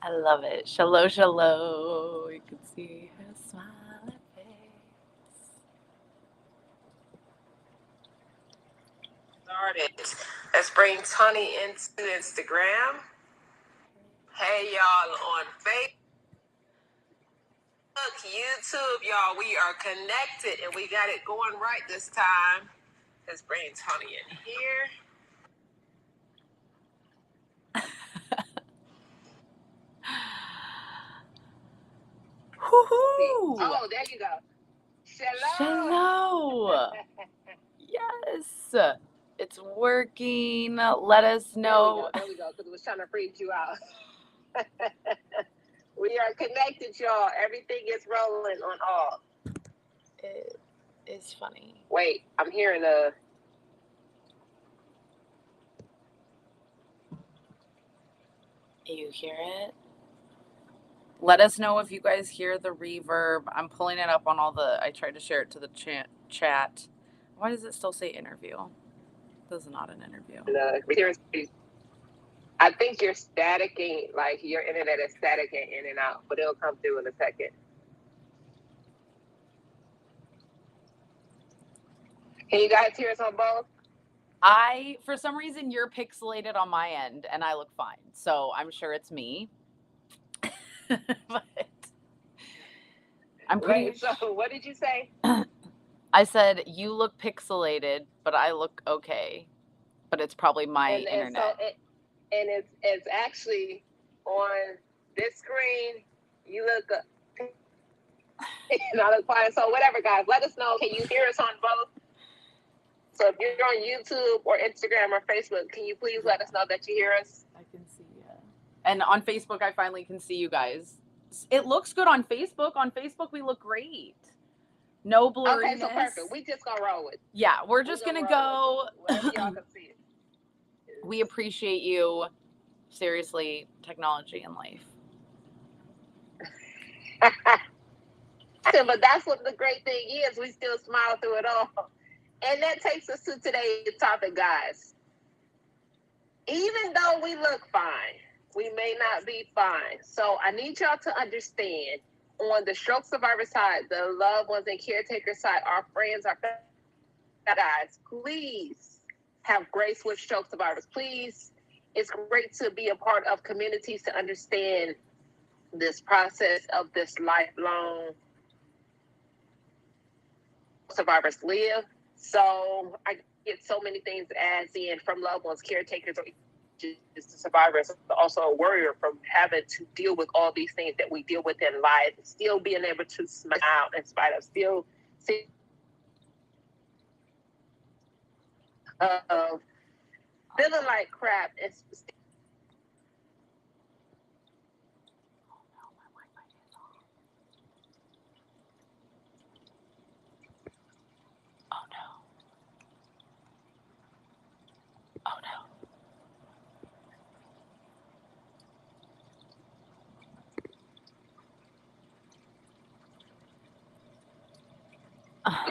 I love it. Shallow, shallow. You can see her smiling face. Started. Let's bring Tawnie into Instagram. Hey, y'all on Facebook, YouTube, y'all. We are connected and we got it going right this time. Let's bring Tawnie in here. Woohoo! Oh, there you go. Shalom. Shallow. Yes. It's working. Let us know. There we go. Because it was trying to freak you out. We are connected, y'all. Everything is rolling on all. It is funny. Wait, I'm hearing a. You hear it? Let us know if you guys hear the reverb. I'm pulling it up on all the. I tried to share it to the chat. Why does it still say interview? This is not an interview. I think you're staticking, like your internet is staticking in and out, but it'll come through in a second. Can you guys hear us on both? For some reason, you're pixelated on my end and I look fine. So I'm sure it's me. But I'm pretty. Wait, so what did you say? I said, you look pixelated, but I look okay. But it's probably my internet. And it's actually on this screen. You look and I look fine. So whatever, guys, let us know. Can you hear us on both? So if you're on YouTube or Instagram or Facebook, can you please let us know that you hear us? I can see you. And on Facebook, I finally can see you guys. It looks good on Facebook. On Facebook, we look great. No blurriness. Okay, so perfect. We just gonna roll with it. Yeah, we're just gonna go. Wherever y'all can see it. We appreciate you. Seriously, technology and life. But that's what the great thing is. We still smile through it all. And that takes us to today's topic, guys. Even though we look fine, we may not be fine. So I need y'all to understand, on the stroke survivor side, the loved ones and caretaker side, our friends, our guys, please have grace with stroke survivors. Please, it's great to be a part of communities to understand this process of this lifelong survivors live. So I get so many things as in from loved ones, caretakers, or just survivors, also a warrior from having to deal with all these things that we deal with in life, still being able to smile in spite of still of feeling like crap. It's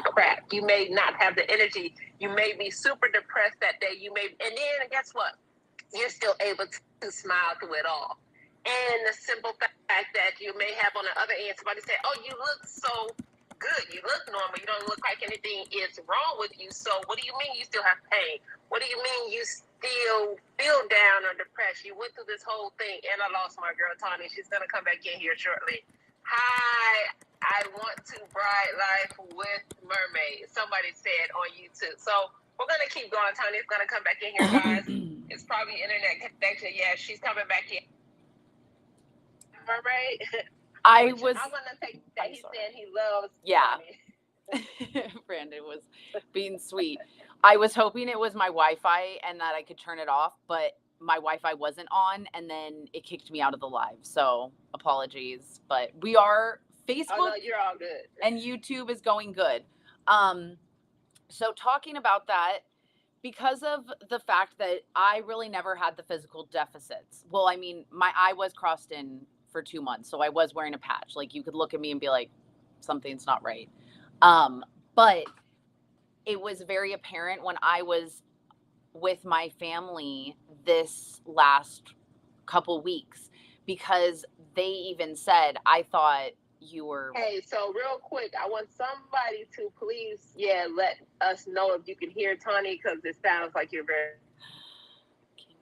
crap. You may not have the energy. You may be super depressed that day. You may, and then guess what? You're still able to smile through it all. And the simple fact that you may have on the other end somebody say, "Oh, you look so good. You look normal. You don't look like anything is wrong with you. So what do you mean you still have pain? What do you mean you still feel down or depressed? You went through this whole thing." And I lost my girl Tawnie. She's gonna come back in here shortly. Hi, I want to bright life with mermaid. Somebody said on YouTube. So we're gonna keep going. Tawnie's gonna come back in here, guys. It's probably internet connection. Yeah, she's coming back in. Mermaid. I'm gonna take that. He said he loves. Yeah. Brandon was being sweet. I was hoping it was my Wi-Fi and that I could turn it off, but my Wi-Fi wasn't on, and then it kicked me out of the live. So apologies, but we are Facebook. Oh, no, you're all good. And YouTube is going good. So talking about that, because of the fact that I really never had the physical deficits. Well, I mean, my eye was crossed in for 2 months, so I was wearing a patch. Like, you could look at me and be like, something's not right. But it was very apparent when I was with my family this last couple weeks, because they even said, I thought you were. Hey, so real quick, I want somebody to please, let us know if you can hear Tawnie, because it sounds like you're very. Can you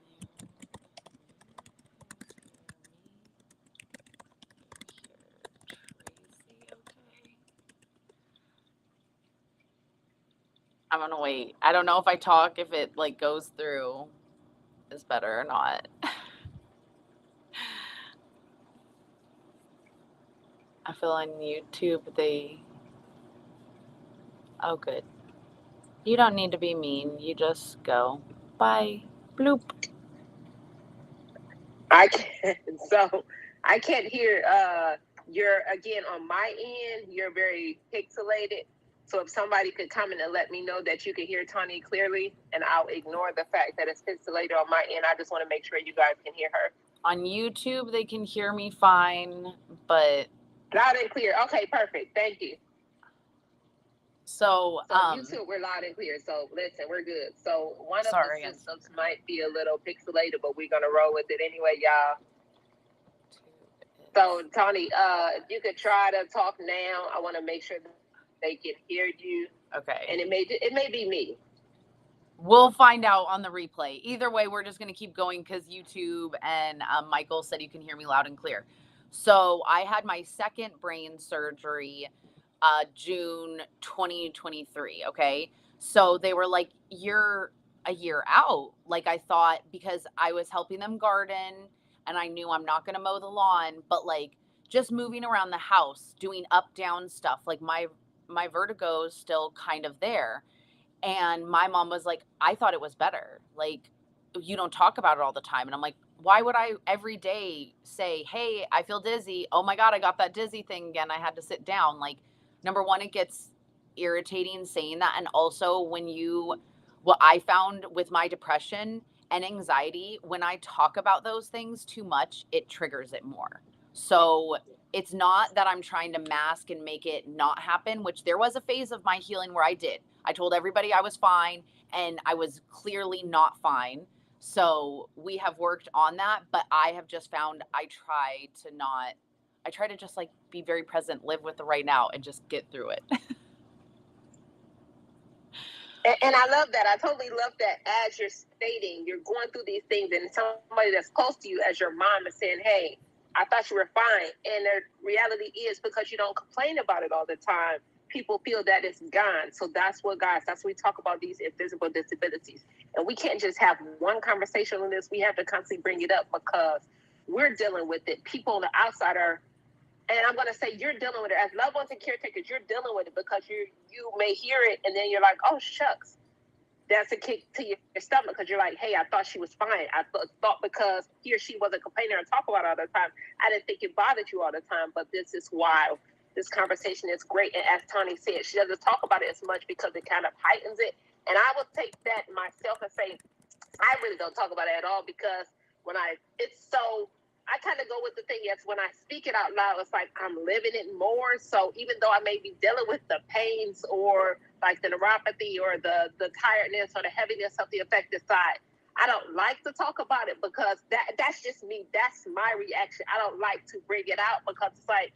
hear Tracy okay? I'm gonna wait. I don't know if I talk, if it like goes through is better or not. I feel on YouTube oh good. You don't need to be mean. You just go. Bye. Bloop. I can't. So I can't hear. You're again on my end. You're very pixelated. So if somebody could comment and let me know that you can hear Tawnie clearly, and I'll ignore the fact that it's pixelated on my end. I just want to make sure you guys can hear her. On YouTube, they can hear me fine, but loud and clear. Okay, perfect. Thank you. So YouTube, we're loud and clear. So listen, we're good. So one of the systems might be a little pixelated, but we're gonna roll with it anyway, y'all. So Tawnie, if you could try to talk now, I want to make sure that they can hear you. Okay. And it may be me. We'll find out on the replay. Either way, we're just going to keep going because YouTube and Michael said you can hear me loud and clear. So I had my second brain surgery June 2023. Okay. So they were like, you're a year out. Like I thought, because I was helping them garden and I knew I'm not going to mow the lawn, but like just moving around the house, doing up down stuff, like my vertigo is still kind of there. And my mom was like, I thought it was better. Like, you don't talk about it all the time. And I'm like, why would I every day say, hey, I feel dizzy. Oh my God, I got that dizzy thing again. I had to sit down. Like, number one, it gets irritating saying that. And also, what I found with my depression and anxiety, when I talk about those things too much, it triggers it more. So it's not that I'm trying to mask and make it not happen, which there was a phase of my healing where I did. I told everybody I was fine, and I was clearly not fine. So we have worked on that, but I have just found I try to just like be very present, live with the right now, and just get through it. And I love that. I totally love that. As you're stating, you're going through these things, and somebody that's close to you, as your mom, is saying, hey, I thought you were fine. And the reality is, because you don't complain about it all the time, people feel that it's gone. So that's what we talk about, these invisible disabilities. And we can't just have one conversation on this. We have to constantly bring it up because we're dealing with it. People on the outside are, and I'm going to say you're dealing with it. As loved ones and caretakers, you're dealing with it because you may hear it and then you're like, oh, shucks. That's a kick to your stomach because you're like, hey, I thought she was fine. I thought because he or she wasn't complaining or talk about it all the time, I didn't think it bothered you all the time. But this is why this conversation is great. And as Tawnie said, she doesn't talk about it as much because it kind of heightens it. And I will take that myself and say, I really don't talk about it at all because I kind of go with the thing. Yes, when I speak it out loud, it's like I'm living it more. So even though I may be dealing with the pains or like the neuropathy or the tiredness or the heaviness of the affected side, I don't like to talk about it because that's just me. That's my reaction. I don't like to bring it out because it's like,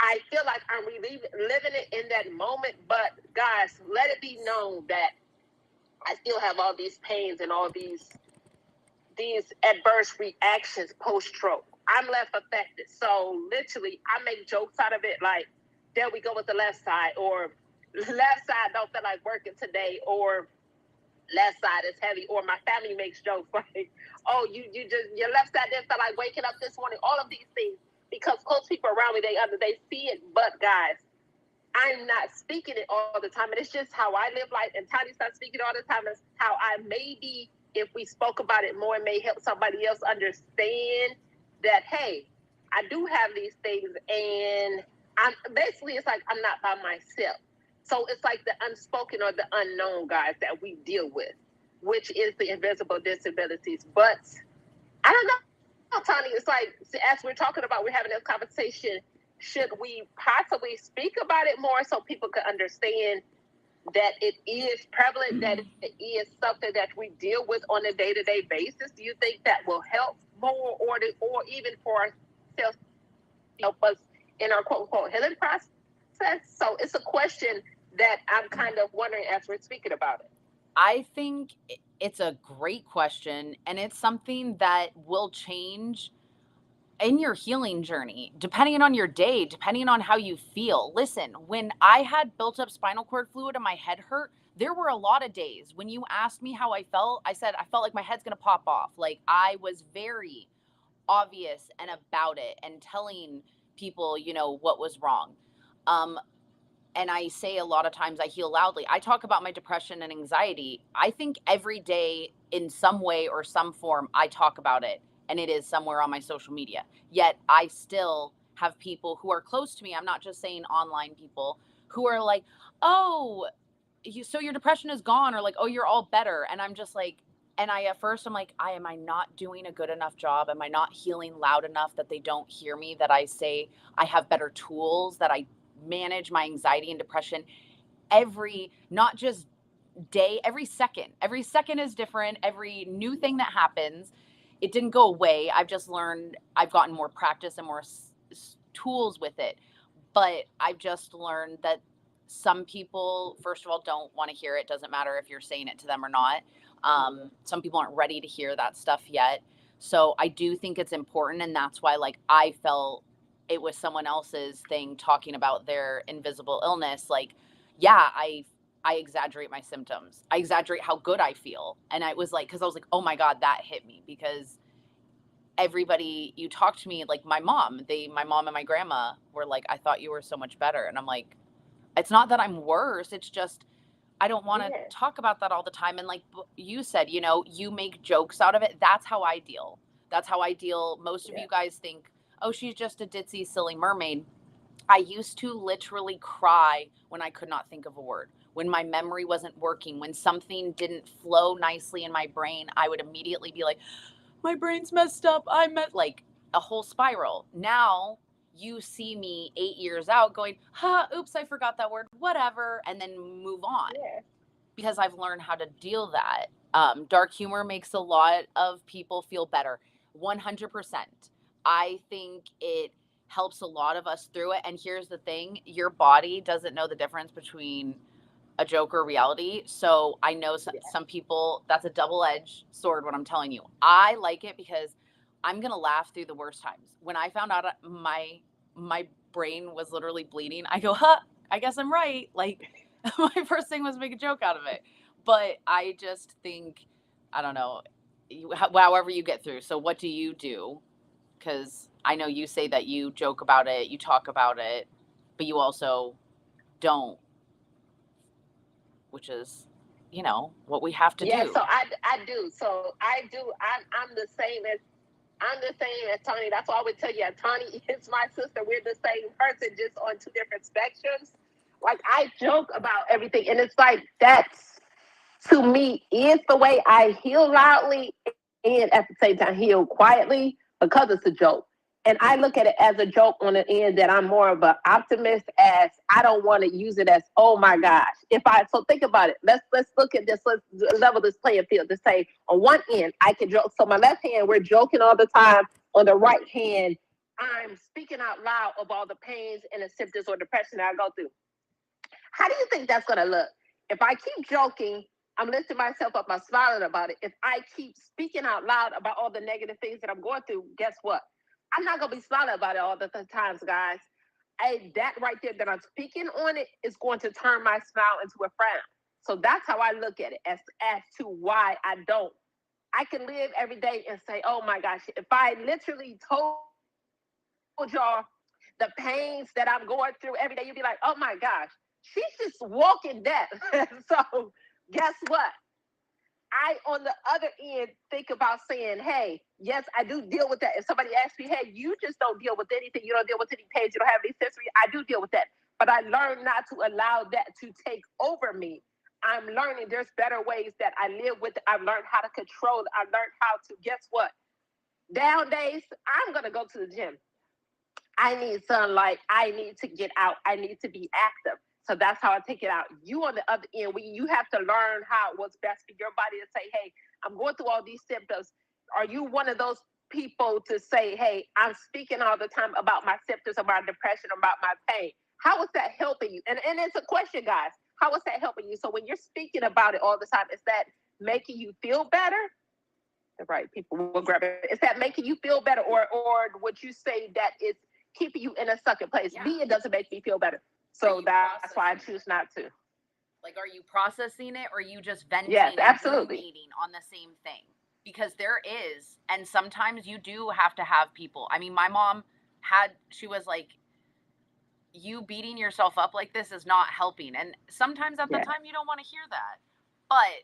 I feel like I'm living it in that moment. But guys, let it be known that I still have all these pains and all these adverse reactions post-stroke. I'm left affected. So literally, I make jokes out of it like, there we go with the left side, or left side don't feel like working today, or left side is heavy, or my family makes jokes like, oh, you just, your left side didn't feel like waking up this morning. All of these things, because close people around me, they see it. But guys, I'm not speaking it all the time. And it's just how I live life. And Tawnie's not speaking all the time. It's how I maybe, if we spoke about it more, it may help somebody else understand that, hey, I do have these things. And it's like I'm not by myself. So it's like the unspoken or the unknown, guys, that we deal with, which is the invisible disabilities. But I don't know, Tawnie, it's like, as we're talking about, we're having this conversation, should we possibly speak about it more so people can understand that it is prevalent, that it is something that we deal with on a day-to-day basis? Do you think that will help more, or even for ourselves, help us in our quote unquote healing process. So it's a question that I'm kind of wondering as we're speaking about it. I think it's a great question, and it's something that will change in your healing journey, depending on your day, depending on how you feel. Listen, when I had built up spinal cord fluid and my head hurt, there were a lot of days when you asked me how I felt, I said I felt like my head's going to pop off. Like I was very obvious and about it and telling people, what was wrong. Um, and I say a lot of times I heal loudly. I talk about my depression and anxiety. I think every day in some way or some form, I talk about it, and it is somewhere on my social media. Yet I still have people who are close to me. I'm not just saying online people who are like, oh, so your depression is gone, or like, oh, you're all better. And I'm just like, and I, at first I'm like, am I not doing a good enough job? Am I not healing loud enough that they don't hear me? That I say I have better tools, that I manage my anxiety and depression not just day, every second is different. Every new thing that happens, it didn't go away. I've just learned, I've gotten more practice and more tools with it. But I've just learned that some people, first of all, don't want to hear it. Doesn't matter if you're saying it to them or not. Some people aren't ready to hear that stuff yet. So I do think it's important. And that's why, like, I felt it was someone else's thing talking about their invisible illness. Like, yeah, I exaggerate my symptoms. I exaggerate how good I feel. And I was like, because I was like, oh my God, that hit me. Because everybody, you talk to me, like my mom and my grandma were like, I thought you were so much better. And I'm like, it's not that I'm worse. It's just, I don't want to Yeah. talk about that all the time. And like you said, you make jokes out of it. That's how I deal. That's how I deal. Most of Yeah. you guys think, oh, she's just a ditzy, silly mermaid. I used to literally cry when I could not think of a word, when my memory wasn't working, when something didn't flow nicely in my brain. I would immediately be like, my brain's messed up. Like a whole spiral. Now you see me 8 years out going, oops, I forgot that word, whatever, and then move on, Yeah. because I've learned how to deal that. Dark humor makes a lot of people feel better. 100%. I think it helps a lot of us through it. And here's the thing, your body doesn't know the difference between a joke or reality. So I know some people, that's a double-edged sword, what I'm telling you. I like it because I'm going to laugh through the worst times. When I found out my brain was literally bleeding, I go, I guess I'm right. Like, my first thing was make a joke out of it. But I just think, I don't know, however you get through. So what do you do? Because I know you say that you joke about it, you talk about it, but you also don't, which is, what we have to Yeah, do. so I do. So I do. I'm the same as Tawnie. That's why I would tell you, Tawnie is my sister. We're the same person, just on two different spectrums. Like I joke about everything, and it's like that's to me is the way I heal loudly and at the same time heal quietly because it's a joke. And I look at it as a joke on the end that I'm more of an optimist as I don't want to use it as, oh my gosh. So think about it. Let's look at this, let's level this playing field to say on one end I can joke. So my left hand, we're joking all the time. On the right hand, I'm speaking out loud of all the pains and the symptoms or depression that I go through. How do you think that's gonna look? If I keep joking, I'm lifting myself up, I'm smiling about it. If I keep speaking out loud about all the negative things that I'm going through, guess what? I'm not gonna be smiling about it all the times, guys. That right there that I'm speaking on it is going to turn my smile into a frown. So that's how I look at it as to why I don't. I can live every day and say, oh my gosh, if I literally told y'all the pains that I'm going through every day, you'd be like, oh my gosh, she's just walking death. So guess what? I, on the other end, think about saying, hey, yes, I do deal with that. If somebody asks me, hey, you just don't deal with anything, you don't deal with any pains, you don't have any sensory, I do deal with that. But I learned not to allow that to take over me. I'm learning there's better ways that I live with it. I've learned how to control it. I've learned how to, guess what? Down days, I'm going to go to the gym. I need sunlight. I need to get out. I need to be active. So that's how I take it out. You on the other end, you have to learn how what's best for your body to say, hey, I'm going through all these symptoms. Are you one of those people to say, hey, I'm speaking all the time about my symptoms, about depression, about my pain. How is that helping you? And it's a question, guys. How is that helping you? So when you're speaking about it all the time, is that making you feel better? The right people will grab it. Is that making you feel better? Or would you say that it's keeping you in a sucking place? Yeah. Me, it doesn't make me feel better. So that's why I choose not to. Like, are you processing it, or are you just venting Yes, and absolutely. ruminating on the same thing? Because there is, and sometimes you do have to have people. I mean, my mom she was like, you beating yourself up like this is not helping. And sometimes at the time you don't want to hear that. But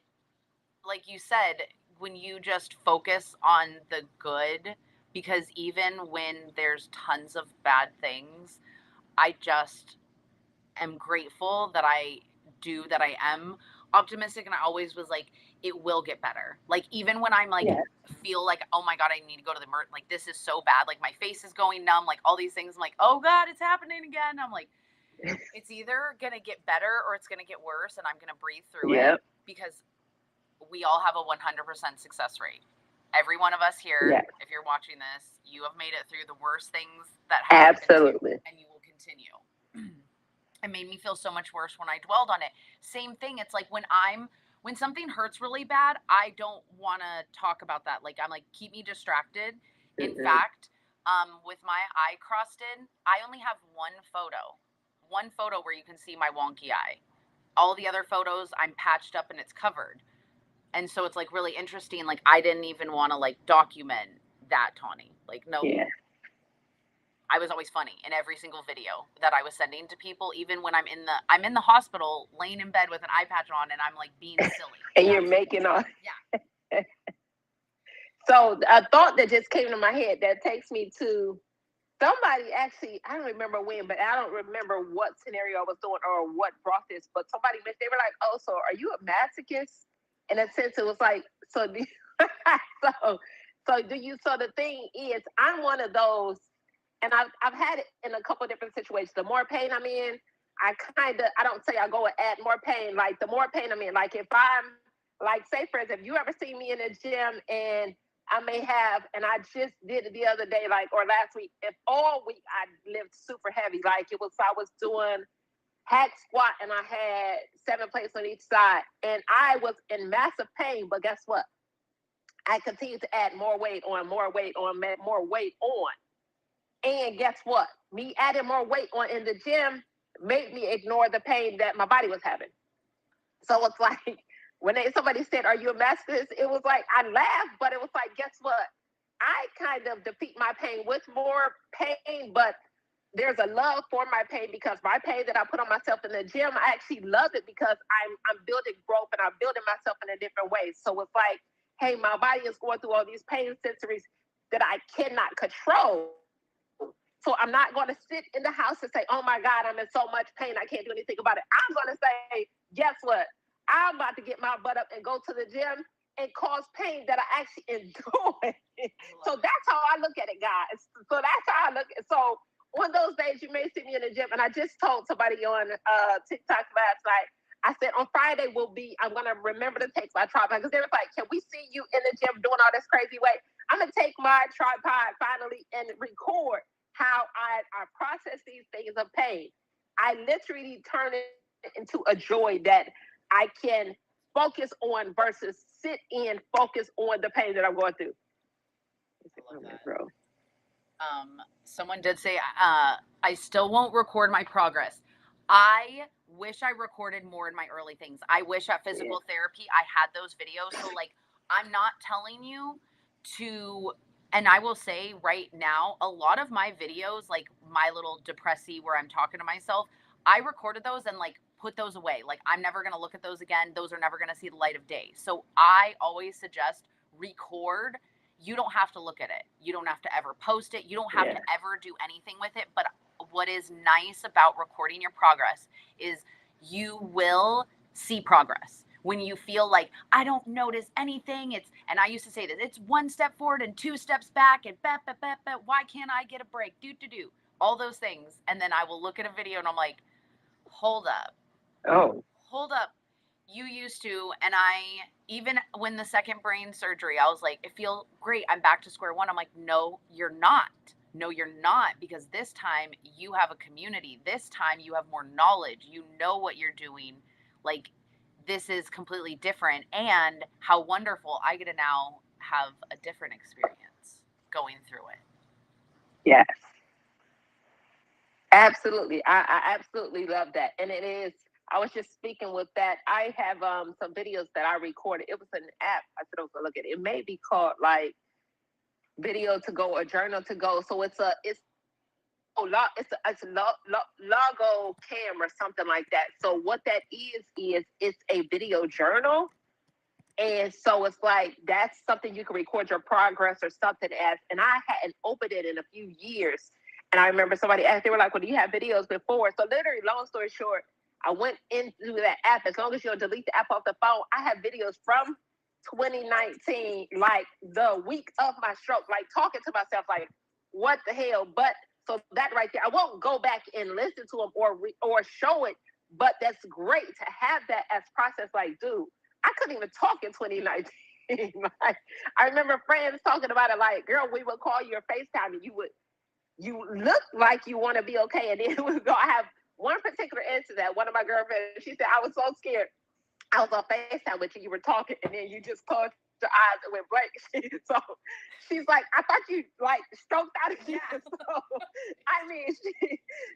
like you said, when you just focus on the good, because even when there's tons of bad things, I just am grateful that I am optimistic, and I always was like, it will get better. Like, even when I'm like, feel like, oh my God, I need to go to the like, this is so bad. Like, my face is going numb, like all these things. I'm like, oh God, it's happening again. I'm like, it's either going to get better or it's going to get worse. And I'm going to breathe through it, because we all have a 100% success rate. Every one of us here, if you're watching this, you have made it through the worst things that have happened to you, and you will continue. It made me feel so much worse when I dwelled on it. Same thing. It's like when something hurts really bad, I don't want to talk about that. Like, I'm like, keep me distracted. In fact, with my eye crossed in, I only have one photo where you can see my wonky eye. All the other photos, I'm patched up and it's covered. And so it's like really interesting. Like, I didn't even want to like document that, Tawnie. Like, no. Yeah. I was always funny in every single video that I was sending to people, even when I'm in the hospital, laying in bed with an eye patch on, and I'm like being silly. And you're making on. Yeah. So a thought that just came to my head that takes me to somebody, actually, I don't remember when, but I don't remember what scenario I was doing or what brought this, but somebody mentioned, they were like, oh, so are you a masochist? In a sense, it was like, so do you, so the thing is, I'm one of those, and I've had it in a couple of different situations. The more pain I'm in, I don't say I go and add more pain. Like, the more pain I'm in, like if I'm, like, say for instance, if you ever see me in the gym and I may have, and I just did it the other day, like, or last week, if all week I lived super heavy, like I was doing hack squat and I had 7 plates on each side and I was in massive pain, but guess what? I continued to add more weight on, more weight on, more weight on. And guess what? Me adding more weight on in the gym made me ignore the pain that my body was having. So it's like, when somebody said, are you a masochist? It was like, I laughed, but it was like, guess what? I kind of defeat my pain with more pain, but there's a love for my pain, because my pain that I put on myself in the gym, I actually love it because I'm building growth and I'm building myself in a different way. So it's like, hey, my body is going through all these pain sensories that I cannot control. So I'm not going to sit in the house and say, oh my God, I'm in so much pain, I can't do anything about it. I'm going to say, guess what? I'm about to get my butt up and go to the gym and cause pain that I actually enjoy. So that's how I look at it, guys. So that's how I look at it. So on those days, you may see me in the gym, and I just told somebody on TikTok last night, I said, on Friday I'm going to remember to take my tripod, because they were like, can we see you in the gym doing all this crazy weight? I'm going to take my tripod finally and record how I process these things of pain. I literally turn it into a joy that I can focus on versus sit in, focus on the pain that I'm going through. I love that. Someone did say, I still won't record my progress. I wish I recorded more in my early things. I wish at physical therapy I had those videos. So like, I'm not telling you to, and I will say right now, a lot of my videos, like my little depressy where I'm talking to myself, I recorded those and like put those away. Like, I'm never going to look at those again. Those are never going to see the light of day. So I always suggest record. You don't have to look at it. You don't have to ever post it. You don't have to ever do anything with it. But what is nice about recording your progress is you will see progress. When you feel like, I don't notice anything, and I used to say this, it's 1 step forward and 2 steps back, and why can't I get a break? Do all those things. And then I will look at a video and I'm like, hold up. you used to, and I, even when the second brain surgery, I was like, it feels great. I'm back to square one. I'm like, no, you're not. No, you're not, because this time you have a community. This time you have more knowledge. You know what you're doing. Like, this is completely different. And how wonderful I get to now have a different experience going through it. Yes, absolutely. I absolutely love that. And it is, I was just speaking with that. I have some videos that I recorded. It was an app. I said I was gonna look at it. It may be called like Video to Go or Journal to Go. So it's a logo cam or something like that. So what that is it's a video journal. And so it's like that's something you can record your progress or something as. And I hadn't opened it in a few years. And I remember somebody asked, they were like, well, do you have videos before? So literally, long story short, I went into that app. As long as you don't delete the app off the phone, I have videos from 2019, like the week of my stroke, like talking to myself, like, what the hell? But so that right there, I won't go back and listen to them or show it, but that's great to have that as process. Like, dude, I couldn't even talk in 2019. Like, I remember friends talking about it. Like, girl, we would call you or FaceTime, and you look like you want to be okay, and then it was go. I have one particular incident. One of my girlfriends, she said, I was so scared. I was on FaceTime with you. You were talking, and then you just closed your eyes and went blank. So she's like, I thought you like stroked out again. Yeah. So I mean,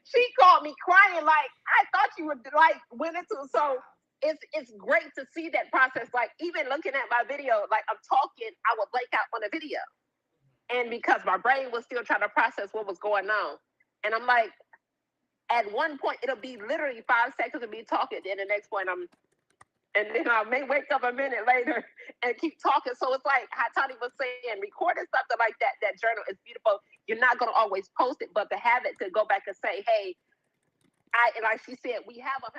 she called me crying, like, I thought you would like went into. So it's great to see that process. Like, even looking at my video, like I'm talking, I would blank out on the video, and because my brain was still trying to process what was going on, and I'm like, at one point it'll be literally 5 seconds of me talking, then the next point and then I may wake up a minute later and keep talking. So it's like how Tawnie was saying, recording something like that, that journal is beautiful. You're not going to always post it, but to have it to go back and say, hey, and like she said, we have 100%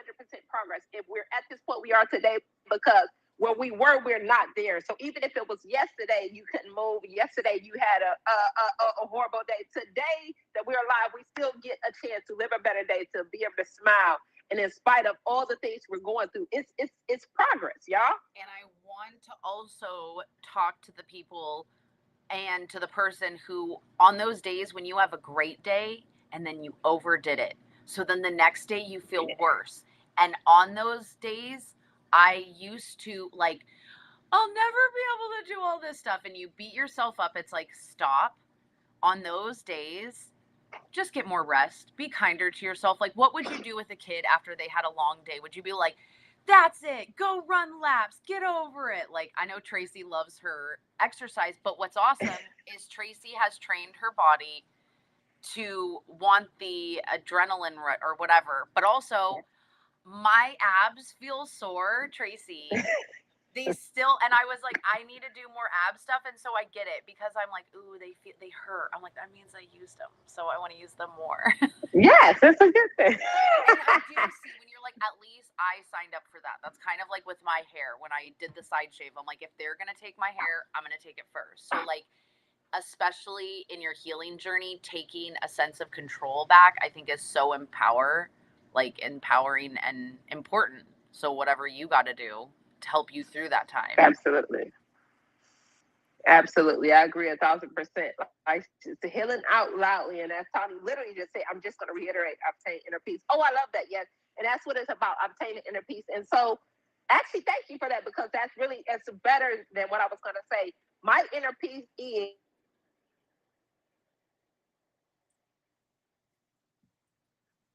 progress. If we're at this point we are today, because where we were, we're not there. So even if it was yesterday, you couldn't move. Yesterday, you had a horrible day. Today that we're alive, we still get a chance to live a better day, to be able to smile. And in spite of all the things we're going through, it's progress, y'all. And I want to also talk to the people and to the person who, on those days when you have a great day and then you overdid it, so then the next day you feel worse. And on those days, I used to like, I'll never be able to do all this stuff. And you beat yourself up. It's like, stop. On those days, just get more rest. Be kinder to yourself. Like, what would you do with a kid after they had a long day? Would you be like, that's it, go run laps, get over it? Like, I know Tracey loves her exercise, but what's awesome is Tracey has trained her body to want the adrenaline or whatever, but also my abs feel sore, Tracey. They still, and I was like, I need to do more ab stuff, and so I get it, because I'm like, ooh, they hurt. I'm like, that means I used them, so I want to use them more. Yes, it's a good thing. And I do see when you're like, at least I signed up for that. That's kind of like with my hair when I did the side shave. I'm like, if they're gonna take my hair, I'm gonna take it first. So like, especially in your healing journey, taking a sense of control back, I think is so empowering and important. So whatever you got to do to help you through that time. Absolutely. Absolutely. I agree 1,000%. Like, the healing out loudly. And as Tawnie literally just said, I'm just going to reiterate, obtain inner peace. Oh, I love that. Yes. And that's what it's about, obtaining inner peace. And so actually, thank you for that, because it's better than what I was going to say. My inner peace is,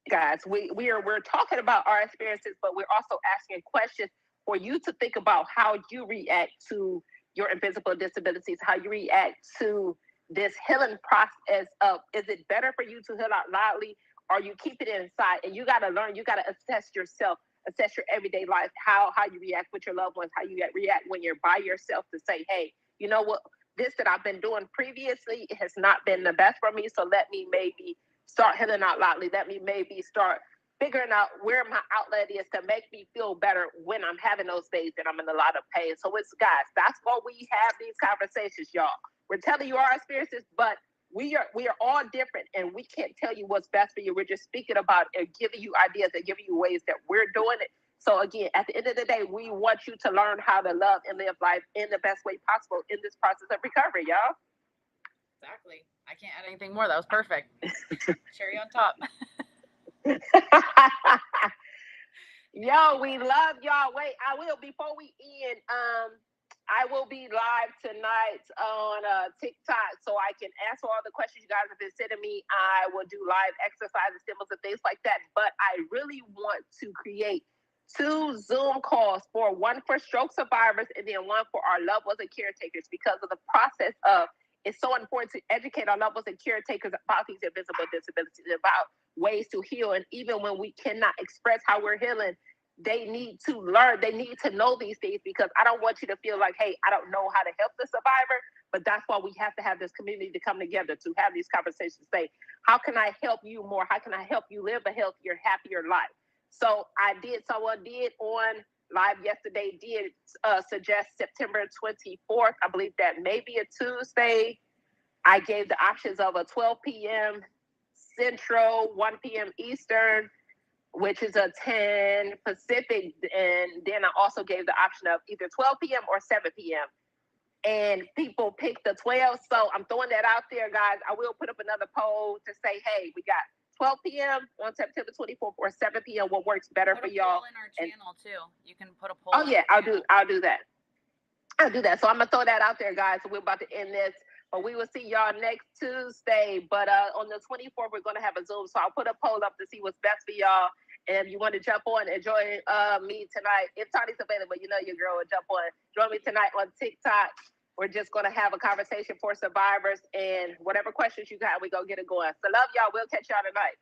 guys, we're talking about our experiences, but we're also asking questions for you to think about how you react to your invisible disabilities, how you react to this healing process of, is it better for you to heal out loudly, or you keep it inside? And you got to learn, you got to assess yourself, assess your everyday life, how you react with your loved ones, how you react when you're by yourself, to say, hey, you know what, this that I've been doing previously has not been the best for me, so let me maybe start healing out loudly. Let me maybe start figuring out where my outlet is to make me feel better when I'm having those days that I'm in a lot of pain. So it's, guys, that's why we have these conversations, y'all. We're telling you our experiences, but we are all different, and we can't tell you what's best for you. We're just speaking about and giving you ideas and giving you ways that we're doing it, So again, at the end of the day, we want you to learn how to love and live life in the best way possible in this process of recovery, y'all. Exactly. I can't add anything more. That was perfect. Cherry on top. Yo, we love y'all. Wait, I will, before we end, I will be live tonight on TikTok, so I can answer all the questions you guys have been sending me. I will do live exercises, symbols, and things like that. But I really want to create 2 Zoom calls, one for stroke survivors and then one for our loved ones and caretakers, because of the process of, it's so important to educate our loved ones and caretakers about these invisible disabilities, about ways to heal. And even when we cannot express how we're healing, they need to learn, they need to know these things, because I don't want you to feel like, hey, I don't know how to help the survivor. But that's why we have to have this community to come together to have these conversations, say, how can I help you more? How can I help you live a healthier, happier life? So someone did on live yesterday, did suggest September 24th. I believe that may be a Tuesday. I gave the options of a 12 p.m. Central, 1 p.m. Eastern, which is a 10 Pacific. And then I also gave the option of either 12 p.m. or 7 p.m. And people picked the 12. So I'm throwing that out there, guys. I will put up another poll to say, hey, we got 12 p.m. on September 24th or 7 p.m. What works better for y'all? Put a poll in our channel too. You can put a poll. Oh yeah, I'll do that. I'll do that. So I'm gonna throw that out there, guys. So we're about to end this, but we will see y'all next Tuesday. But on the 24th, we're gonna have a Zoom. So I'll put a poll up to see what's best for y'all. And if you want to jump on and join me tonight, if Tawnie's available, you know your girl will jump on. Join me tonight on TikTok. We're just going to have a conversation for survivors, and whatever questions you got, we go get it going. So love y'all. We'll catch y'all tonight.